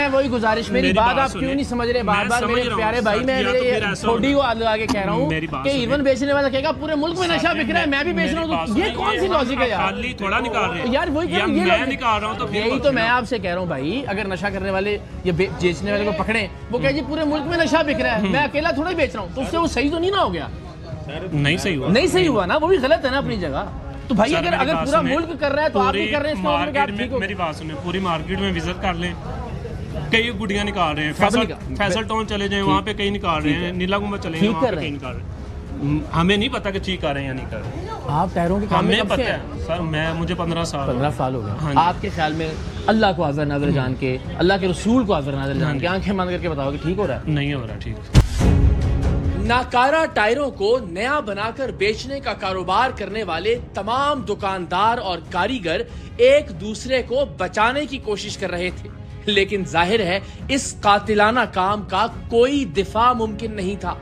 मैं वही गुजारिश, मेरी बात आप क्यों नहीं समझ रहे? बार बार मेरे प्यारे भाई, मैं मेरे छोटी को हाथ लगा के कह रहा हूँ कि ईवन बेचने वाला कहेगा पूरे मुल्क में नशा बिक रहा है, मैं भी बेच रहा हूँ, ये कौन सी लॉजिक है यार? थोड़ा निकाल रहे हैं यार, वही मैं निकाल रहा हूँ, तो यही तो मैं आपसे कह रहा हूँ भाई, अगर नशा करने वाले या बेचने वाले को पकड़े, वो कहे जी पूरे मुल्क में नशा बिक रहा है, मैं अकेला थोड़ा ही बेच रहा हूँ, तो उससे वो सही तो नहीं ना हो गया? नहीं सही हुआ, नहीं सही हुआ ना, वो भी गलत है ना अपनी जगह। तो भाई अगर पूरा मुल्क कर रहा है तो आप भी कर रहे हैं, मार्केट में मेरी बात सुने, पूरी मार्केट में विजिट कर लें, कई गुड़ियां निकाल रहे हैं, फैसल टाउन चले जाएं, वहाँ पे कई निकाल रहे हैं, नीला गुंबद चले जाएं, वहाँ पे कई निकाल रहे हैं। हमें नहीं पता कि ठीक कर रहे हैं या नहीं कर रहे। आप टायरों के काम में पता है सर, मुझे 15 साल हो गए। आपके ख्याल में अल्लाह को हाज़िर नाज़िर जान के, अल्लाह के रसूल को हाज़िर नाज़िर जान के आंखें बंद करके बताओ कि ठीक हो रहा है? नहीं हो रहा ठीक। नाकारा टायरों को नया बनाकर बेचने का कारोबार करने वाले तमाम दुकानदार और कारीगर एक दूसरे को बचाने की कोशिश कर रहे थे, लेकिन जाहिर है इस कातिलाना काम का कोई दिफा मुमकिन नहीं था।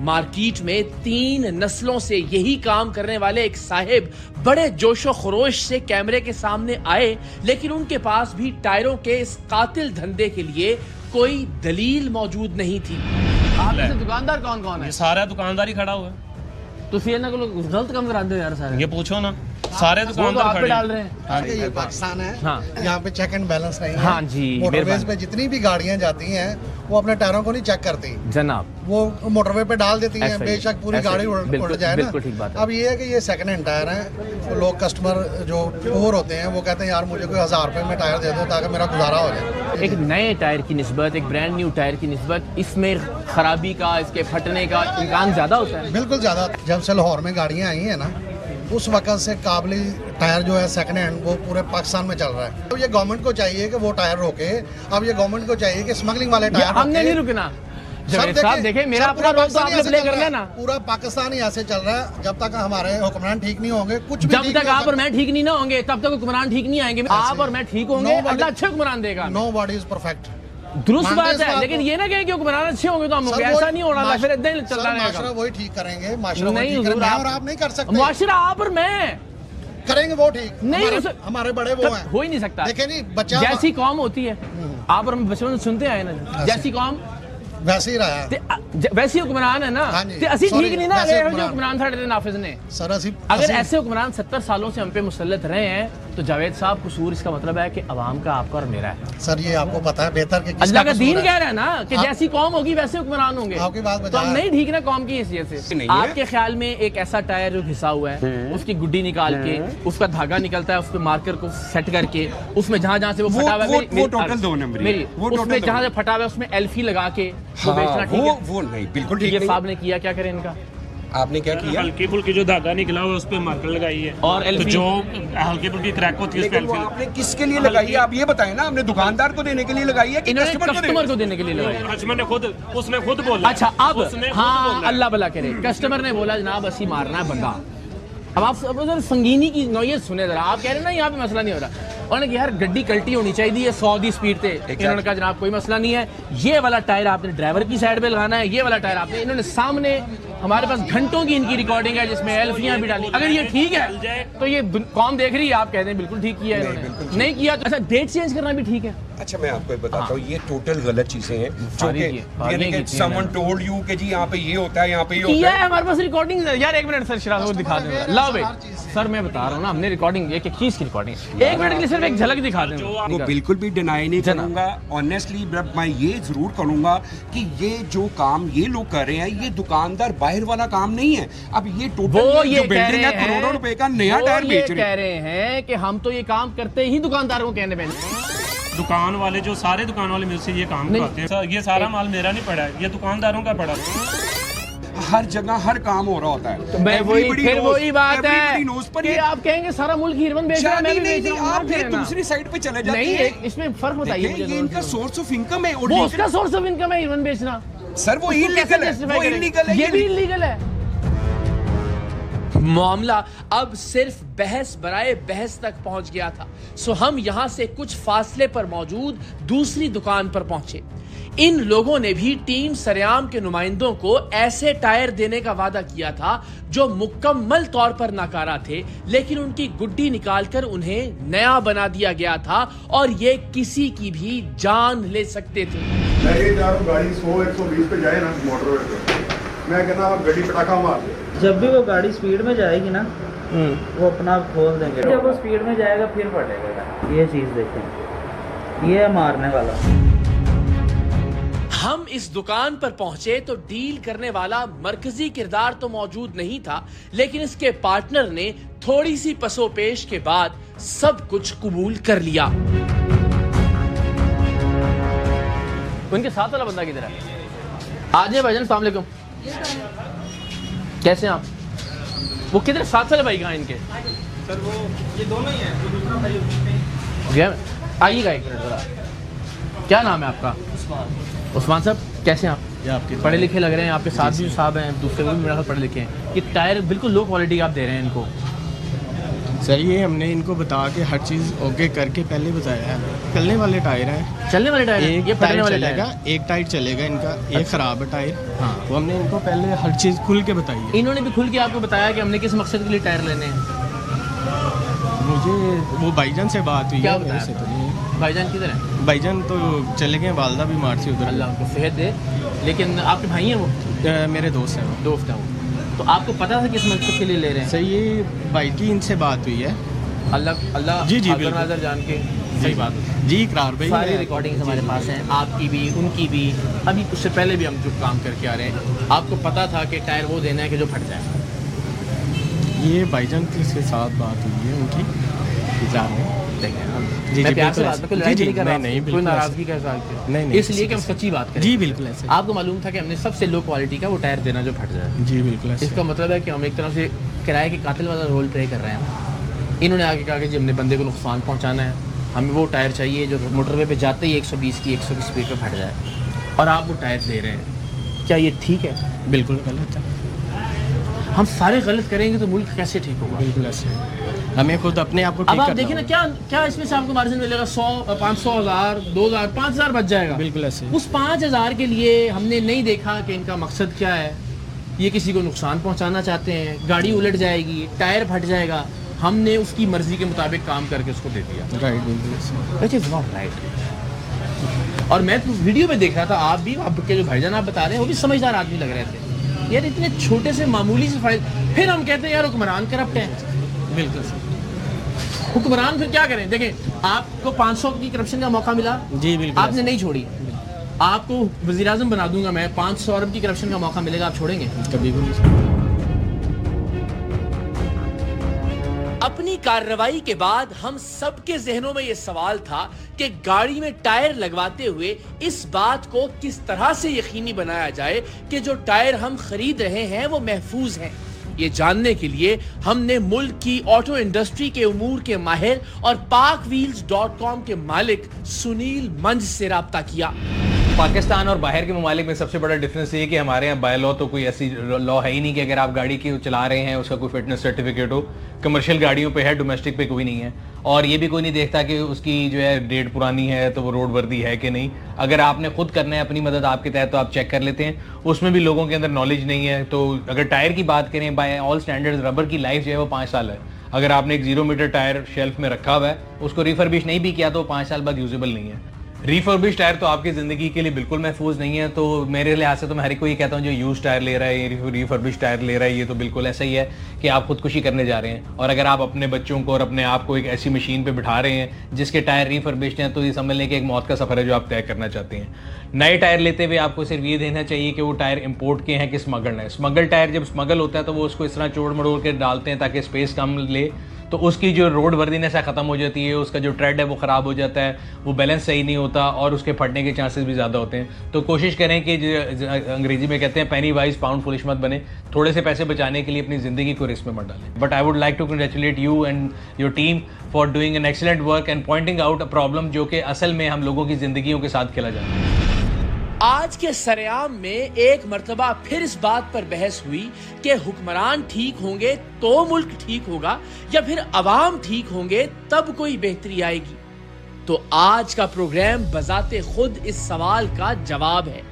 मार्केट में 3 नस्लों से यही काम करने वाले एक साहिब बड़े जोशो खरोश से कैमरे के सामने आए, लेकिन उनके पास भी टायरों के इस कातिल धंधे के लिए कोई दलील मौजूद नहीं थी। आप में से दुकानदार कौन कौन है? ये सारा दुकानदार ही खड़ा हुआ है। तो फिर ना गलत काम कराते हो यार सारे। ये पूछो ना, सारे दुकानदार खड़े डाल रहे हैं। हाँ, ये पाकिस्तान है। हाँ। यहाँ पे चेक एंड बैलेंस नहीं है। हाँ जी, मोटरवेज पे जितनी भी गाड़ियाँ जाती हैं वो अपने टायरों को नहीं चेक करती जनाब, वो मोटरवे पे डाल देती हैं, बेशक पूरी गाड़ी उल्ट जाए ना। अब ये है कि ये सेकंड हैंड टायर है, तो लोग कस्टमर जो पुअर होते हैं वो कहते हैं यार मुझे कोई 1000 रुपये में टायर दे दो ताकि मेरा गुजारा हो जाए। एक नए टायर की निस्बत, एक ब्रांड न्यू टायर की निस्बत इसमें खराबी का, इसके फटने का इम्कान ज्यादा होता है। बिल्कुल ज्यादा। जब से लाहौर में गाड़ियाँ आई हैं ना, उस वक्त से काबली टायर जो है सेकंड हैंड वो पूरे पाकिस्तान में चल रहा है। तो ये गवर्नमेंट को चाहिए कि वो टायर रोके। अब ये गवर्नमेंट को चाहिए कि स्मगलिंग वाले टायर हमने नहीं रुकना। साहब देखें, मेरा अपना रोल तो आपने प्ले कर लेना। पूरा पाकिस्तान ही ऐसे चल रहा है। जब तक हमारे हुक्मरान ठीक नहीं होंगे, कुछ भी जब तक आप और मैं ठीक नहीं ना होंगे, तब तक हुक्मरान ठीक नहीं आएंगे। आप और मैं ठीक होंगे, अल्लाह अच्छा हुक्मरान देगा। नो बॉडी इज परफेक्ट, दुरुस्त बात है, लेकिन ये ना कहें कि हुक्मरान अच्छे होंगे तो हम होंगे, ऐसा नहीं हो रहा। फिर इतना ही चल रहा है। माशरा वही ठीक करेंगे, माशरा वही ठीक करेंगे, और आप नहीं कर सकते। माशरा आप और मैं करेंगे वो ठीक नहीं, हमारे बड़े वो हैं, हो ही नहीं सकता। देखे नहीं बच्चा जैसी कौम होती है, आप और हम बचपन में सुनते आए ना, जैसी कौम वैसे ही रहा, वैसे हुक्मरान है ना। असि ठीक नहीं ना रहे जो हुक्मरान साढ़े नाफिज ने। सर अगर ऐसे हुक्मरान 70 सालों से हम पे मुसल्लत रहे हैं तो जावेद साहब कसूर इसका मतलब है कि अवाम का, आपका और मेरा है। सर ये आपको पता है बेहतर कि अल्लाह का दीन कह रहा है ना कि जैसी कौम होगी वैसे हुक्मरान होंगे। आपकी बात तो हम नहीं ठीक ना कौम की हैसियत से। आपके ख्याल में एक ऐसा टायर जो घिसा हुआ है, उसकी गुड्डी निकाल के उसका धागा निकलता है, उस पर मार्कर को सेट करके उसमें जहाँ जहाँ से वो फटा हुआ है, वो टोटल 2 नंबर मेरी, उसमें जहाँ से फटा हुआ है उसमें एल्फी लगा के वो बेचना ठीक है? वो नहीं, बिल्कुल ठीक है। साहब ने किया, क्या करें इनका? आपने क्या किया? हल्की फुल्की जो धागा निकला हुआ उस पे मार्कर लगाई है, और तो जो हल्की फुल्की क्रैक होती है वो आपने किसके लिए लगाई है आप ये बताएं ना। आपने दुकानदार को देने के लिए लगाई है कि कस्टमर को देने के लिए लगाई? कस्टमर ने खुद, उसने खुद बोला। अच्छा, अब हाँ, अल्लाह भला करे, कस्टमर ने बोला जनाब असी मारना है बंदा। अब आप संगीनी की नौयत सुने जरा। आप कह रहे हैं ना यहाँ पे मसला नहीं हो रहा, उन्होंने कहा यार गड्डी कल्टी होनी चाहिए 100 की स्पीड पे। इन्होंने कहा जनाब कोई मसला नहीं है, ये वाला टायर आपने ड्राइवर की साइड पे लगाना है, ये वाला टायर आपने। इन्होंने सामने, हमारे पास घंटों की इनकी रिकॉर्डिंग है जिसमें एल्फियां भी डाली। अगर ये ठीक है तो ये कौन देख रही है? आप कहते हैं बिल्कुल ठीक किया है इन्होंने, नहीं किया तो अच्छा डेट चेंज करना भी ठीक है। अच्छा मैं आपको बताता हूँ, ये टोटल गलत चीजें हैं जो कि समवन टोल्ड यू कि जी यहाँ पे ये होता है, यहाँ पे ये होता है। हमारे पास रिकॉर्डिंग है यार। 1 मिनट सर, शराब को दिखा दें। लाओ भाई सर, मैं बता रहा हूँ ना, हमने रिकॉर्डिंग एक चीज की रिकॉर्डिंग 1 मिनट के लिए सिर्फ एक झलक दिखा दें। वो बिल्कुल भी डिनाई नहीं करूंगा, ऑनेस्टली मैं ये जरूर करूंगा कि ये जो काम ये लोग कर रहे हैं ये दुकानदार बाहर वाला काम नहीं है। अब ये टोटल जो बिल्डिंग है करोड़ों रुपए का नया टायर बेच रहे हैं। कह रहे हैं कि हम तो ये काम करते ही दुकानदारों को कहने में। दुकान वाले जो सारे दुकान वाले मुझसे ये काम करते हैं, ये सारा माल मेरा नहीं पड़ा है, ये दुकानदारों का पड़ा है। हर जगह हर काम हो रहा होता है। तो मैं वही बात है कि आप कहेंगे सारा मुल्क हीरोइन बेच रहा है, मैं भी बेच रहा हूं। आप फिर दूसरी साइड पे चले जाते हैं। नहीं, इसमें फर्क बताइए मुझे। ये इनका सोर्स ऑफ इनकम है, वो उसका सोर्स ऑफ इनकम है हीरोइन बेचना। सर वो इलीगल है, वो इलीगल है, ये भी इलीगल है। मामला अब सिर्फ बहस बराए बहस तक पहुंच गया था। सो हम यहां से कुछ फासले पर मौजूद दूसरी दुकान पर पहुंचे। इन लोगों ने भी टीम सरेआम के नुमाइंदों को ऐसे टायर देने का वादा किया था जो मुकम्मल तौर पर नाकारा थे, लेकिन उनकी गुड्डी निकालकर उन्हें नया बना दिया गया था और ये किसी की भी जान ले सकते थे। मैं ये जा रहा हूँ, गाड़ी 100-120 पे जाए ना मोटरवे पे, मैं कहना गड्डी पटाखा मार दे। जब भी वो गाड़ी स्पीड में जाएगी ना वो अपना आप खोल देंगे, जब वो स्पीड में जाएगा फिर फटेगा। ये चीज़ देखें, ये मारने वाला। हम इस दुकान पर पहुंचे तो डील करने वाला मरकजी किरदार तो मौजूद नहीं था, लेकिन इसके पार्टनर ने थोड़ी सी पसोपेश के बाद सब कुछ कबूल कर लिया। उनके साथ वाला बंदा किधर है? आज है भाईजान, अस्सलाम वालेकुम। कैसे हैं आप? वो किधर साथ वाले भाई कहाँ इनके? सर वो ये दोनों ही हैं, दूसरा भाई आइएगा एक मिनट जरा। क्या नाम है आपका? उस्मान साहब, कैसे हैं आप? ये आपके पढ़े लिखे लग रहे हैं, आपके साथ भी साहब हैं, दूसरे भी मेरा पढ़े लिखे हैं। ये टायर बिल्कुल लो क्वालिटी आप दे रहे हैं इनको। सर ये हमने इनको बता के हर चीज़ ओके करके पहले बताया है। चलने वाले टायर हैं, चलने वाले टायर, एक ये फटने वाले चलेगा, टायर। एक टायर चलेगा इनका, एक अच्छा। ख़राब है टायर। हाँ, वो हमने इनको पहले हर चीज़ खुल के बताई है। इन्होंने भी खुल के आपको बताया कि हमने किस मकसद के लिए टायर लेने हैं। मुझे वो भाईजान से बात हुई क्या है, बताया मेरे से तो नहीं। भाईजान किधर है? भाईजान तो चले गए, वालदा भी मार थी उधर। अल्लाह उनको सेहत दे। लेकिन आपके भाई हैं वो? मेरे दोस्त हैं वो। दोस्त हैं वो। तो आपको पता था किस मकसद के लिए ले रहे हैं? सर ये भाई की इनसे बात हुई है। अल्लाह अल्लाह जी जी हाज़िर बिल्कुल नाज़िर जान के सही बात है जी। इकरार भाई सारी रिकॉर्डिंग्स हमारे पास हैं, आपकी भी उनकी भी। अभी उससे पहले भी हम जो काम करके आ रहे हैं, आपको पता था कि टायर वो देना है कि जो फट जाए। ये भाईजान के साथ बात हुई है उनकी इकरार में। जी मैं जी प्यार से बिल्कुल बात ऐसे। कोई जी लड़ाई जी नहीं कर रहा, नहीं कोई बिल्कुल नाराजगी का इज़हार नहीं नहीं इसलिए कि हम सच्ची बात करें। जी बिल्कुल ऐसे। आपको मालूम था कि हमने सबसे लो क्वालिटी का वो टायर देना जो फट जाए। जी बिल्कुल ऐसे। इसका मतलब है कि हम एक तरह से किराए के कातिल वाला रोल प्ले कर रहे हैं। इन्होंने आगे कहा कि जी हमने बंदे को नुकसान पहुंचाना है, हमें वो टायर चाहिए जो मोटरवे पे जाते ही 120 की 100 की स्पीड पे फट जाए, और आप वो टायर दे रहे हैं। क्या ये ठीक है? बिल्कुल गलत है। हम सारे गलत करेंगे तो मुल्क कैसे ठीक होगा? बिल्कुल ऐसे। हमें खुद अपने आप को ठीक अब आप करना देखिए ना, होगा। क्या इसमें से आपको मार्जिन मिलेगा? 100, 500, 1000, 2000, 5000 बच जाएगा। बिल्कुल ऐसे। उस 5000 के लिए हमने नहीं देखा कि इनका मकसद क्या है। ये किसी को नुकसान पहुंचाना चाहते हैं, गाड़ी उलट जाएगी, टायर फट जाएगा, हमने उसकी मर्जी के मुताबिक काम करके उसको दे दिया। राइट बिल्कुल ऐसे। That is not right। और मैं तो वीडियो में देख रहा था, आप भी, आपके जो भाईजान आप बता रहे हैं वो भी समझदार आदमी लग रहे थे। यार इतने छोटे से मामूली से फाइल, फिर हम कहते हैं यार हुक्मरान करप्ट है। बिल्कुल हुक्मरान फिर क्या करें? देखें, आपको 500 की करप्शन का मौका मिला, जी बिल्कुल आपने नहीं छोड़ी। आपको वज़ीर-ए-आज़म बना दूंगा मैं, 500 अरब की करप्शन का मौका मिलेगा, आप छोड़ेंगे? कभी भी नहीं। अपनी कार्रवाई के बाद हम सबके जहनों में यह सवाल था कि गाड़ी में टायर लगवाते हुए इस बात को किस तरह से यकीनी बनाया जाए कि जो टायर हम खरीद रहे हैं वो महफूज हैं। ये जानने के लिए हमने मुल्क की ऑटो इंडस्ट्री के उमूर के माहिर और parkwheels.com के मालिक सुनील मंज से राब्ता किया। पाकिस्तान और बाहर के ममालिक में सबसे बड़ा डिफरेंस ये है कि हमारे यहाँ बाय लॉ तो कोई ऐसी लॉ है ही नहीं कि अगर आप गाड़ी की चला रहे हैं उसका कोई फिटनेस सर्टिफिकेट हो। कमर्शियल गाड़ियों पे है, डोमेस्टिक पे कोई नहीं है। और ये भी कोई नहीं देखता कि उसकी जो है डेट पुरानी है तो वो रोड वर्दी है कि नहीं। अगर आपने खुद करना है अपनी मदद आपके तहत तो आप चेक कर लेते हैं, उसमें भी लोगों के अंदर नॉलेज नहीं है। तो अगर टायर की बात करें, बाय ऑल स्टैंडर्ड्स रबर की लाइफ जो है वो 5 साल है। अगर आपने एक 0 मीटर टायर शेल्फ में रखा हुआ है, उसको रिफर्बिश नहीं भी किया तो 5 साल बाद यूजेबल नहीं है। रिफर्बिश टायर तो आपकी ज़िंदगी के लिए बिल्कुल महफूज नहीं है। तो मेरे लिहाज से तो मैं हर एक को ये कहता हूँ जो यूज टायर ले रहा है, रिफर्बिश टायर ले रहा है, ये तो बिल्कुल ऐसा ही है कि आप खुदकुशी करने जा रहे हैं। और अगर आप अपने बच्चों को और अपने आप को एक ऐसी मशीन पे बिठा रहे हैं जिसके टायर रिफर्बिश्ड हैं, तो ये समझ लें कि एक मौत का सफ़र है जो आप तय करना चाहते हैं। नए टायर लेते हुए आपको सिर्फ ये देना चाहिए कि वो टायर इंपोर्ट के हैं कि स्मगल्ड है। स्मगल टायर जब स्मगल होता है तो वो उसको इस तरह चोड़ मड़ोड़ के डालते हैं ताकि स्पेस कम ले, तो उसकी जो रोड वर्दीनेस है ख़त्म हो जाती है, उसका जो ट्रेड है वो ख़राब हो जाता है, वो बैलेंस सही नहीं होता और उसके फटने के चांसेस भी ज़्यादा होते हैं। तो कोशिश करें कि अंग्रेजी में कहते हैं पेनी वाइज पाउंड फुलिश मत बने। थोड़े से पैसे बचाने के लिए अपनी ज़िंदगी को रिस्क में मत डालें। But I would like to congratulate you and your team for doing an excellent work and pointing out a problem जो कि असल में हम लोगों की ज़िंदगियों के साथ खेला जाता है। आज के सरेआम में एक मर्तबा फिर इस बात पर बहस हुई कि हुक्मरान ठीक होंगे तो मुल्क ठीक होगा या फिर अवाम ठीक होंगे तब कोई बेहतरी आएगी। तो आज का प्रोग्राम बजाते खुद इस सवाल का जवाब है।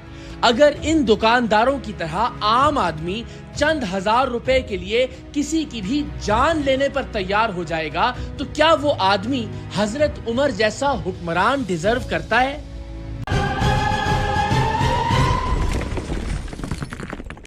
अगर इन दुकानदारों की तरह आम आदमी चंद हजार रुपए के लिए किसी की भी जान लेने पर तैयार हो जाएगा तो क्या वो आदमी हजरत उमर जैसा हुक्मरान डिजर्व करता है?